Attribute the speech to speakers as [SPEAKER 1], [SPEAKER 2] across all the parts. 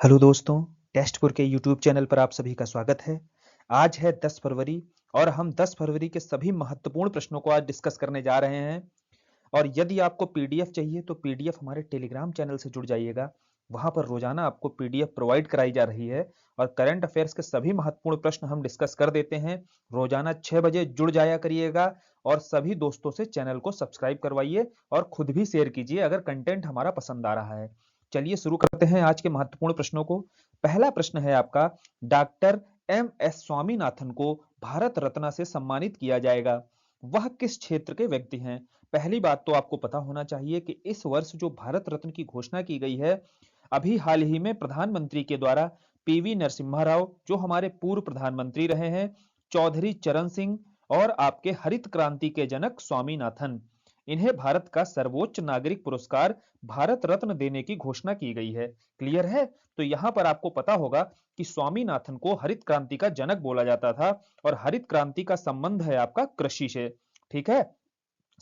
[SPEAKER 1] Hello दोस्तों, टेस्टपुर के YouTube channel पर आप सभी का स्वागत है। आज है 10 फरवरी और हम 10 फरवरी के सभी महत्वपूर्ण प्रश्नों को आज डिस्कस करने जा रहे हैं। और यदि आपको पीडीएफ चाहिए तो पीडीएफ हमारे टेलीग्राम चैनल से जुड़ जाइएगा। वहां पर रोजाना आपको पीडीएफ प्रोवाइड कराई जा रही है और करंट अफेयर्स के सभी महत्वपूर्ण प्रश्न हम डिस्कस कर देते हैं। रोजाना 6 बजे जुड़ जाया करिएगा और सभी दोस्तों से चैनल को सब्सक्राइब करवाइए और खुद भी शेयर कीजिए अगर कंटेंट हमारा पसंद आ रहा है। चलिए शुरू करते हैं आज के महत्वपूर्ण प्रश्नों को। पहला प्रश्न है आपका, डॉक्टर एम एस स्वामीनाथन को भारत रत्न से सम्मानित किया जाएगा, वह किस क्षेत्र के व्यक्ति हैं? पहली बात तो आपको पता होना चाहिए कि इस वर्ष जो भारत रत्न की घोषणा की गई है, अभी हाल ही में प्रधानमंत्री के द्वारा पीवी नरसिम्हा राव जो हमारे पूर्व प्रधानमंत्री रहे हैं, चौधरी चरण सिंह और आपके हरित क्रांति के जनक स्वामीनाथन, इन्हें भारत का सर्वोच्च नागरिक पुरस्कार भारत रत्न देने की घोषणा की गई है। क्लियर है? तो यहां पर आपको पता होगा कि स्वामीनाथन को हरित क्रांति का जनक बोला जाता था और हरित क्रांति का संबंध है आपका कृषि से। ठीक है?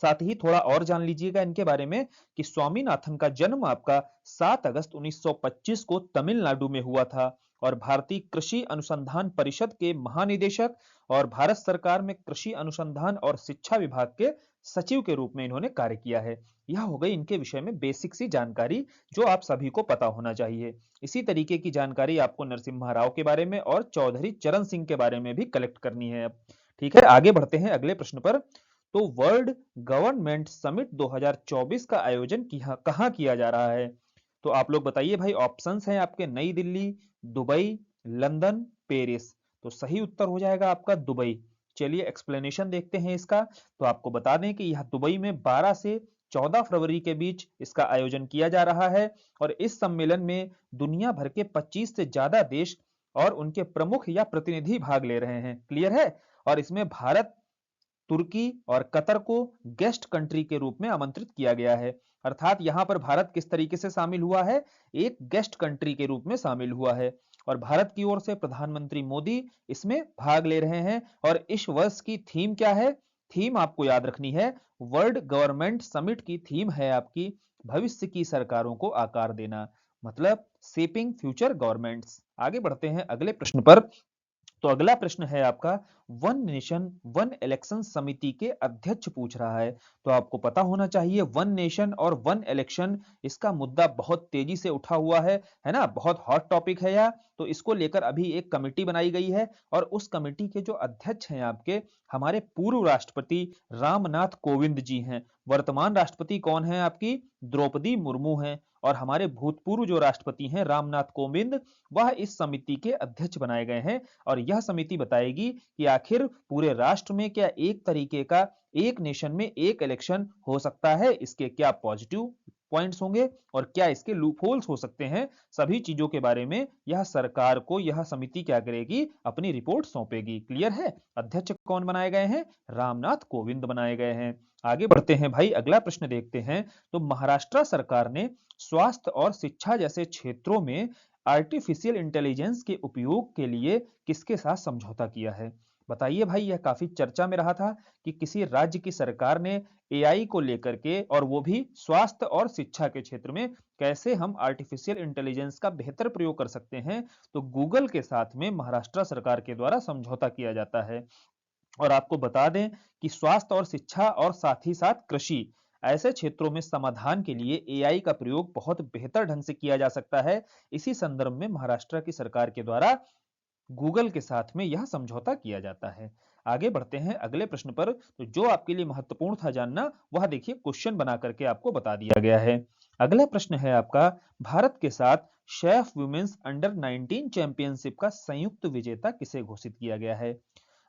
[SPEAKER 1] साथ ही थोड़ा और जान लीजिएगा इनके बारे में कि स्वामीनाथन का जन्म आपका 7 अगस्त 1925 को तमिलनाडु में हुआ था और भारतीय कृषि अनुसंधान परिषद के महानिदेशक और भारत सरकार में कृषि अनुसंधान और शिक्षा विभाग के सचिव के रूप में इन्होंने कार्य किया है। यह हो गई इनके विषय में बेसिक सी जानकारी जो आप सभी को पता होना चाहिए। इसी तरीके की जानकारी आपको नरसिम्हा राव के बारे में और चौधरी चरण सिंह के बारे में भी कलेक्ट करनी है अब। ठीक है, आगे बढ़ते हैं अगले प्रश्न पर। तो वर्ल्ड गवर्नमेंट समिट 2024 का आयोजन कहाँ किया जा रहा है? तो आप लोग बताइए भाई। ऑप्शंस हैं आपके नई दिल्ली, दुबई, लंदन, पेरिस। तो सही उत्तर हो जाएगा आपका दुबई। चलिए एक्सप्लेनेशन देखते हैं इसका। तो आपको बता दें कि यह दुबई में 12 से 14 फरवरी के बीच इसका आयोजन किया जा रहा है और इस सम्मेलन में दुनिया भर के 25 से ज्यादा देश और उनके प्रमुख या प्रतिनिधि भाग ले रहे हैं। क्लियर है? और इसमें भारत, तुर्की और कतर को गेस्ट कंट्री के रूप में आमंत्रित किया गया है। अर्थात यहां पर भारत किस तरीके से शामिल हुआ है? एक गेस्ट कंट्री के रूप में शामिल हुआ है और भारत की ओर से प्रधानमंत्री मोदी इसमें भाग ले रहे हैं। और इस वर्ष की थीम क्या है? थीम आपको याद रखनी है। वर्ल्ड गवर्नमेंट समिट की थीम है आपकी भविष्य की सरकारों को आकार देना, मतलब शेपिंग फ्यूचर गवर्नमेंट्स। आगे बढ़ते हैं अगले प्रश्न पर। तो अगला प्रश्न है आपका, वन नेशन वन इलेक्शन समिति के अध्यक्ष पूछ रहा है। तो आपको पता होना चाहिए वन नेशन और वन इलेक्शन, इसका मुद्दा बहुत तेजी से उठा हुआ है ना? बहुत हॉट टॉपिक है यह। तो इसको लेकर अभी एक कमेटी बनाई गई है और उस कमेटी के जो अध्यक्ष हैं आपके हमारे पूर्व राष्ट्रपति रामनाथ कोविंद जी हैं। वर्तमान राष्ट्रपति कौन है आपकी? द्रौपदी मुर्मू हैं। और हमारे भूतपूर्व जो राष्ट्रपति हैं रामनाथ कोविंद, वह इस समिति के अध्यक्ष बनाए गए हैं। और यह समिति बताएगी कि आखिर पूरे राष्ट्र में क्या एक तरीके का एक नेशन में एक इलेक्शन हो सकता है, इसके क्या पॉजिटिव पॉइंट्स होंगे और क्या इसके लूप होल्स हो सकते हैं। सभी चीजों के बारे में यह सरकार को यह समिति क्या करेगी? अपनी रिपोर्ट सौंपेगी। क्लियर है? अध्यक्ष कौन बनाए गए हैं? रामनाथ कोविंद बनाए गए हैं। आगे बढ़ते हैं भाई, अगला प्रश्न देखते हैं। तो महाराष्ट्र सरकार ने स्वास्थ्य और शिक्षा जैसे क्षेत्रों में आर्टिफिशियल इंटेलिजेंस के उपयोग के लिए किसके साथ समझौता किया है? बताइए भाई। यह काफी चर्चा में रहा था कि किसी राज्य की सरकार ने एआई को लेकर के, और वो भी स्वास्थ्य और शिक्षा के क्षेत्र में, कैसे हम आर्टिफिशियल इंटेलिजेंस का बेहतर प्रयोग कर सकते हैं। तो गूगल के साथ में महाराष्ट्र सरकार के द्वारा समझौता किया जाता है। और आपको बता दें कि स्वास्थ्य और शिक्षा और साथ ही साथ कृषि, ऐसे क्षेत्रों में समाधान के लिए एआई का प्रयोग बहुत बेहतर ढंग से किया जा सकता है। इसी संदर्भ में महाराष्ट्र की सरकार के द्वारा गूगल के साथ में यह समझौता किया जाता है। आगे बढ़ते हैं अगले प्रश्न पर। तो जो आपके लिए महत्वपूर्ण था जानना, वह देखिए क्वेश्चन बना करके आपको बता दिया गया है। अगला प्रश्न है आपका, भारत के साथ शेफ वुमेन्स अंडर 19 चैंपियनशिप का संयुक्त विजेता किसे घोषित किया गया है?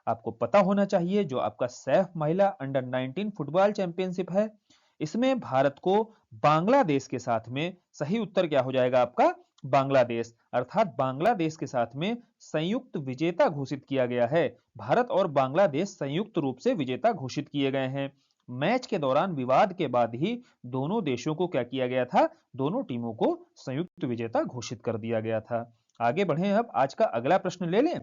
[SPEAKER 1] आपको पता होना चाहिए जो आपका सैफ महिला अंडर 19 फुटबॉल चैंपियनशिप है, इसमें भारत को बांग्लादेश के साथ में, सही उत्तर क्या हो जाएगा आपका? बांग्लादेश। अर्थात बांग्लादेश के साथ में संयुक्त विजेता घोषित किया गया है। भारत और बांग्लादेश संयुक्त रूप से विजेता घोषित किए गए हैं। मैच के दौरान विवाद के बाद ही दोनों देशों को क्या किया गया था? दोनों टीमों को संयुक्त विजेता घोषित कर दिया गया था। आगे बढ़े, अब आज का अगला प्रश्न ले लें।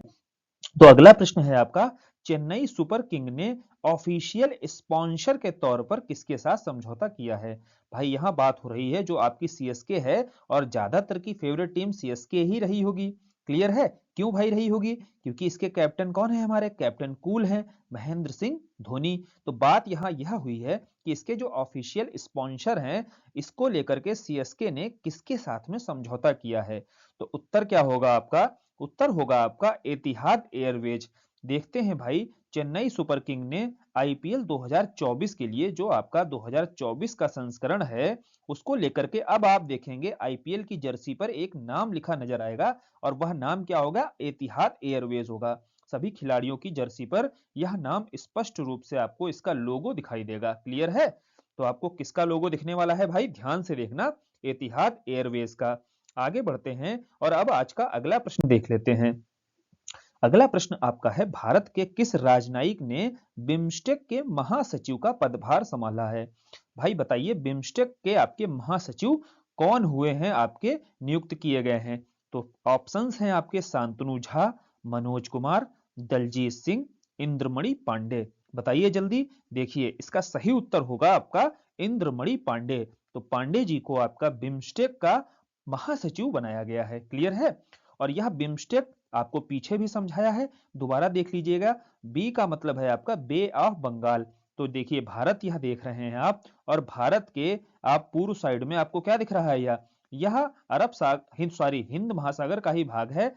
[SPEAKER 1] तो अगला प्रश्न है आपका, चेन्नई सुपर किंग ने ऑफिशियल स्पॉन्सर के तौर पर किसके साथ समझौता किया है? भाई यहां बात हो रही है जो आपकी सीएसके है, और ज्यादातर की फेवरेट टीम सीएसके ही रही होगी। क्लियर है? क्यों भाई रही होगी? क्योंकि इसके कैप्टन कौन है? हमारे कैप्टन कूल हैं, महेंद्र सिंह धोनी। तो बात यहाँ यह हुई है कि इसके जो ऑफिशियल स्पॉन्सर हैं, इसको लेकर के सीएसके ने किसके साथ में समझौता किया है? तो उत्तर क्या होगा आपका? उत्तर होगा आपका एतिहाद एयरवेज। देखते हैं भाई, चेन्नई सुपर किंग ने आईपीएल 2024 के लिए जो आपका 2024 का संस्करण है, उसको लेकर के अब आप देखेंगे आईपीएल की जर्सी पर एक नाम लिखा नजर आएगा, और वह नाम क्या होगा? एतिहाद एयरवेज होगा। सभी खिलाड़ियों की जर्सी पर यह नाम स्पष्ट रूप से आपको इसका लोगो दिखाई देगा। क्लियर है? तो आपको किसका लोगो दिखने वाला है भाई? ध्यान से देखना, एतिहाद एयरवेज का। आगे बढ़ते हैं और अब आज का अगला प्रश्न देख लेते हैं। अगला प्रश्न आपका है, भारत के किस राजनयिक ने बिम्स्टेक के महासचिव का पदभार संभाला है? भाई बताइए, बिम्स्टेक के आपके महासचिव कौन हुए हैं, आपके नियुक्त किए गए हैं? तो ऑप्शंस हैं आपके, शांतनु झा, मनोज कुमार, दलजीत सिंह, इंद्रमणि पांडे। बताइए जल्दी। देखिए, इसका सही उत्तर होगा आपका इंद्रमणि पांडे। तो पांडे जी को आपका बिम्स्टेक का महासचिव बनाया गया है। क्लियर है? और यह बिम्स्टेक आपको पीछे भी समझाया है, दोबारा देख लीजिएगा। बी का मतलब है आपका बे ऑफ बंगाल। तो देखिए, भारत यह देख रहे हैं आप, और भारत के आप पूर्व साइड में आपको क्या दिख रहा है? यह अरब सागर, हिंद महासागर का ही भाग है,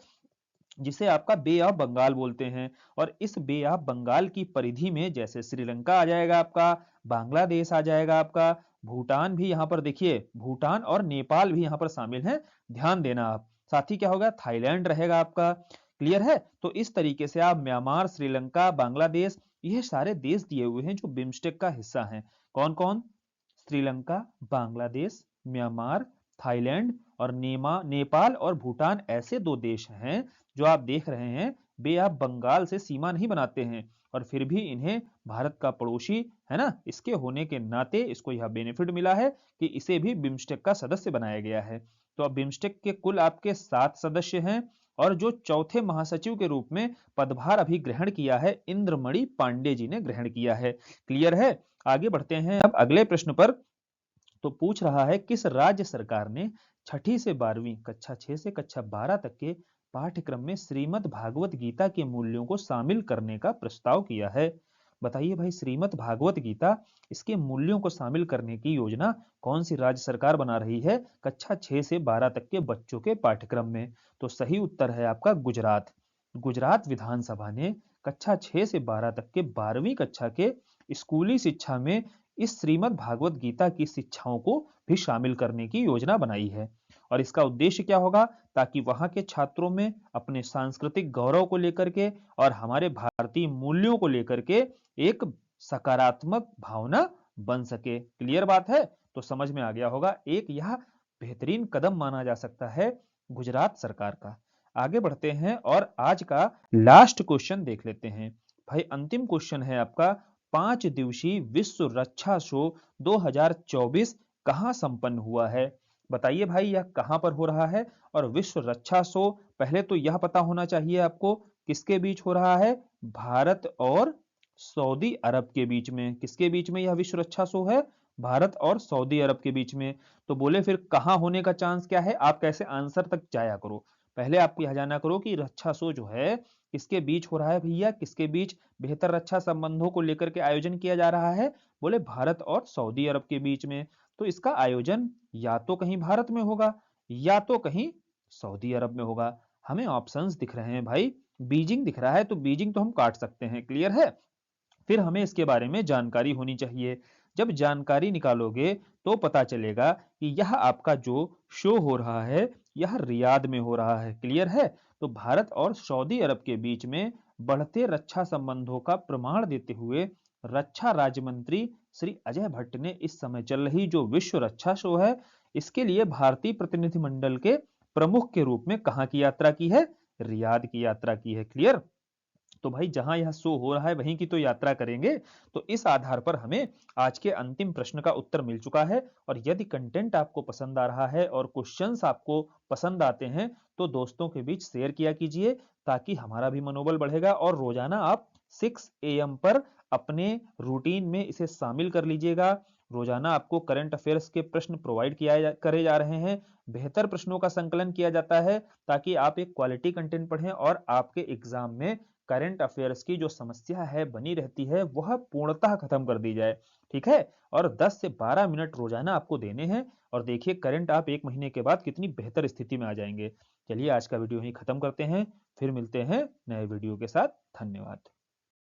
[SPEAKER 1] जिसे आपका बे ऑफ बंगाल बोलते हैं। और इस बे ऑफ बंगाल की परिधि में जैसे श्रीलंका आ जाएगा आपका, बांग्लादेश आ जाएगा आपका, भूटान भी यहाँ पर देखिए, भूटान और नेपाल भी यहाँ पर शामिल हैं, ध्यान देना आप। साथ ही क्या होगा? थाईलैंड रहेगा आपका। क्लियर है? तो इस तरीके से आप म्यांमार, श्रीलंका, बांग्लादेश, ये सारे देश दिए हुए हैं जो बिम्स्टेक का हिस्सा हैं। कौन कौन? श्रीलंका, बांग्लादेश, म्यांमार, थाईलैंड और नेपाल और भूटान, ऐसे दो देश हैं जो आप देख रहे हैं बे ऑफ बंगाल से सीमा नहीं बनाते हैं, और फिर भी इन्हें भारत का पड़ोसी, है ना, इसके होने के नाते इसको यह बेनिफिट मिला है कि इसे भी बिम्स्टेक का सदस्य बनाया गया है। तो अब बिम्स्टेक के कुल आपके 7 सदस्य हैं, और जो चौथे महासचिव के रूप में पदभार अभी ग्रहण किया है, इंद्रमणि पांडे जी ने ग्रहण किया है। क्लियर है? आगे बढ़ते हैं अब अगले प्रश्न पर। तो पूछ रहा है, किस राज्य सरकार ने छठी से 12वीं, कक्षा 6 से कक्षा 12 तक के पाठ्यक्रम में श्रीमद् भागवत गीता के मूल्यों को शामिल करने का प्रस्ताव किया है? बताइए भाई, श्रीमद् भागवत गीता, इसके मूल्यों को शामिल करने की योजना कौन सी राज्य सरकार बना रही है कक्षा 6 से 12 तक के बच्चों के पाठ्यक्रम में? तो सही उत्तर है आपका गुजरात। गुजरात विधानसभा ने कक्षा 6 से 12 तक के 12वीं कक्षा के स्कूली शिक्षा में इस श्रीमद् भागवत गीता की शिक्षाओं को भी शामिल करने की योजना बनाई है। और इसका उद्देश्य क्या होगा? ताकि वहां के छात्रों में अपने सांस्कृतिक गौरव को लेकर के और हमारे भारतीय मूल्यों को लेकर के एक सकारात्मक भावना बन सके। क्लियर बात है? तो समझ में आ गया होगा, एक यह बेहतरीन कदम माना जा सकता है गुजरात सरकार का। आगे बढ़ते हैं और आज का लास्ट क्वेश्चन देख लेते हैं। भाई अंतिम क्वेश्चन है आपका, 5 दिवसीय विश्व रक्षा शो 2024 कहां संपन्न हुआ है? बताइए भाई, यह कहां पर हो रहा है? और विश्व रक्षा शो, पहले तो यह पता होना चाहिए आपको, किसके बीच हो रहा है? भारत और सऊदी अरब के बीच में। किसके बीच में यह विश्व रक्षा शो है? भारत और सऊदी अरब के बीच में। तो बोले फिर कहां होने का चांस क्या है? आप कैसे आंसर तक जाया करो, पहले आपको यह जाना करो कि रक्षा शो जो है किसके बीच हो रहा है भैया, किसके बीच बेहतर रक्षा संबंधों को लेकर के आयोजन किया जा रहा है? बोले भारत और सऊदी अरब के बीच में। तो इसका आयोजन या तो कहीं भारत में होगा, या तो कहीं सऊदी अरब में होगा। हमें ऑप्शंस दिख रहे हैं भाई, बीजिंग दिख रहा है, तो बीजिंग तो हम काट सकते हैं। क्लियर है? फिर हमें इसके बारे में जानकारी होनी चाहिए। जब जानकारी निकालोगे तो पता चलेगा कि यह आपका जो शो हो रहा है, यह रियाद में हो रहा है। क्लियर है? तो भारत और सऊदी अरब के बीच में बढ़ते रक्षा संबंधों का प्रमाण देते हुए रक्षा राज्य मंत्री श्री अजय भट्ट ने इस समय चल रही जो विश्व रक्षा शो है, इसके लिए भारतीय प्रतिनिधिमंडल के प्रमुख के रूप में कहां की यात्रा की है? रियाद की यात्रा की है। क्लियर? तो भाई जहां यह शो हो रहा है वहीं की तो यात्रा करेंगे। तो इस आधार पर हमें आज के अंतिम प्रश्न का उत्तर मिल चुका है। और यदि कंटेंट आपको पसंद आ रहा है और क्वेश्चंस आपको पसंद आते हैं तो दोस्तों के बीच शेयर किया कीजिए, ताकि हमारा भी मनोबल बढ़ेगा। और रोजाना आप 6 AM पर अपने रूटीन में इसे शामिल कर लीजिएगा। रोजाना आपको करंट अफेयर्स के प्रश्न प्रोवाइड करे जा रहे हैं। बेहतर प्रश्नों का संकलन किया जाता है ताकि आप एक क्वालिटी कंटेंट पढ़ें और आपके एग्जाम में करंट अफेयर्स की जो समस्या है बनी रहती है वह पूर्णतः खत्म कर दी जाए। ठीक है। और 10 से 12 मिनट रोजाना आपको देने हैं और देखिए करंट आप 1 महीने के बाद कितनी बेहतर स्थिति में आ जाएंगे। चलिए आज का वीडियो यहीं खत्म करते हैं, फिर मिलते हैं नए वीडियो के साथ। धन्यवाद।